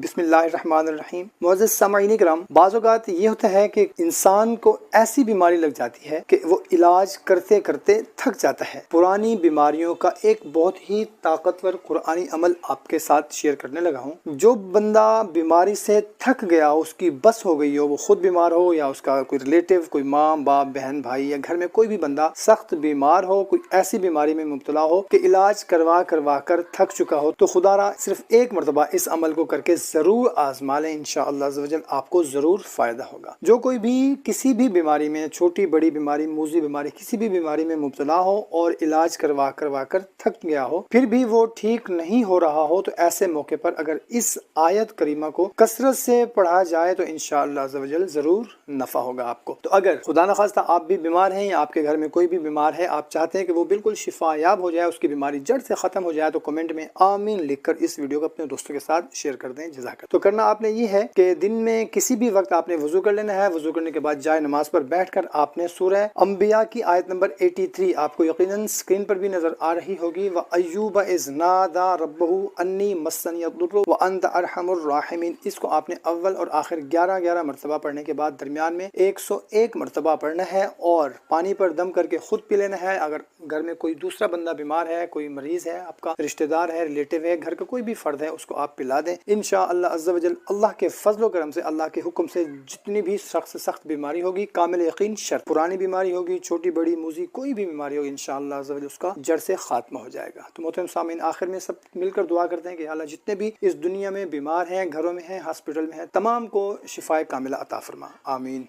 बिस्मिल्लाहिर्रहमानिर्रहीम। मुअज़्ज़िज़ सामईन किराम, बाज़ औक़ात ये होता है कि इंसान को ऐसी बीमारी लग जाती है कि वो इलाज करते करते थक जाता है। पुरानी बीमारियों का एक बहुत ही ताकतवर कुरानी अमल आपके साथ शेयर करने लगा हूँ। जो बंदा बीमारी से थक गया, उसकी बस हो गई हो, वो खुद बीमार हो या उसका कोई रिलेटिव, कोई माँ बाप बहन भाई या घर में कोई भी बंदा सख्त बीमार हो, कोई ऐसी बीमारी में मुब्तला हो कि इलाज करवा करवा कर थक चुका हो, तो खुदारा सिर्फ एक मरतबा इस अमल को करके जरूर आजमा लें। इंशाअल्लाह अज़्ज़ व जल आपको जरूर फायदा होगा। जो कोई भी किसी भी बीमारी में, छोटी बड़ी बीमारी, मूज़ी बीमारी, किसी भी बीमारी में मुब्तला हो और इलाज करवा करवा कर थक गया हो, फिर भी वो ठीक नहीं हो रहा हो, तो ऐसे मौके पर अगर इस आयत करीमा को कसरत से पढ़ा जाए तो इंशाअल्लाह अज़्ज़ व जल जरूर नफा होगा आपको। तो अगर खुदा न खास्ता आप भी बीमार हैं या आपके घर में कोई भी बीमार है, आप चाहते हैं कि वो बिल्कुल शिफायाब हो जाए, उसकी बीमारी जड़ से खत्म हो जाए, तो कमेंट में आमीन लिखकर इस वीडियो को अपने दोस्तों के साथ शेयर कर दें। जज़ाक। तो करना आपने ये है कि दिन में किसी भी वक्त आपने वजू कर लेना है। वजू करने के बाद जाए नमाज पर बैठकर आपने सूरह अंबिया की आयत नंबर 83 आपको यकीनन स्क्रीन पर भी नजर आ रही होगी, व अय्यूब इज़ नादा रब्बहू अन्नी मस्सनी यद्दुर्रु व अंत अरहमुर राहिमीन। इसको आपने अव्वल और आखिर 11 मरतबा पढ़ने के बाद दरमियान में 101 मरतबा पढ़ना है और पानी पर दम करके खुद पी लेना है। अगर घर में कोई दूसरा बंदा बीमार है, कोई मरीज है, आपका रिश्तेदार है, रिलेटिव है, घर का कोई भी फर्द है, उसको आप पिला दें। इंशाअल्लाह अज़्ज़ व जल अल्लाह के फजल करम से, अल्लाह के हुक्म से जितनी भी सख्त से सख्त बीमारी होगी, कामिल यकीन शर्त, पुरानी बीमारी होगी, छोटी बड़ी मूजी कोई भी बीमारी होगी, इंशाअल्लाह अज़्ज़ व जल उसका जड़ से खात्मा हो जाएगा। तो मोहतरम सामीन, आखिर में सब मिलकर दुआ करते हैं कि अल्लाह जितने भी इस दुनिया में बीमार हैं, घरों में हैं, हॉस्पिटल में हैं, तमाम को शिफाए कामिला अता फरमा। आमीन।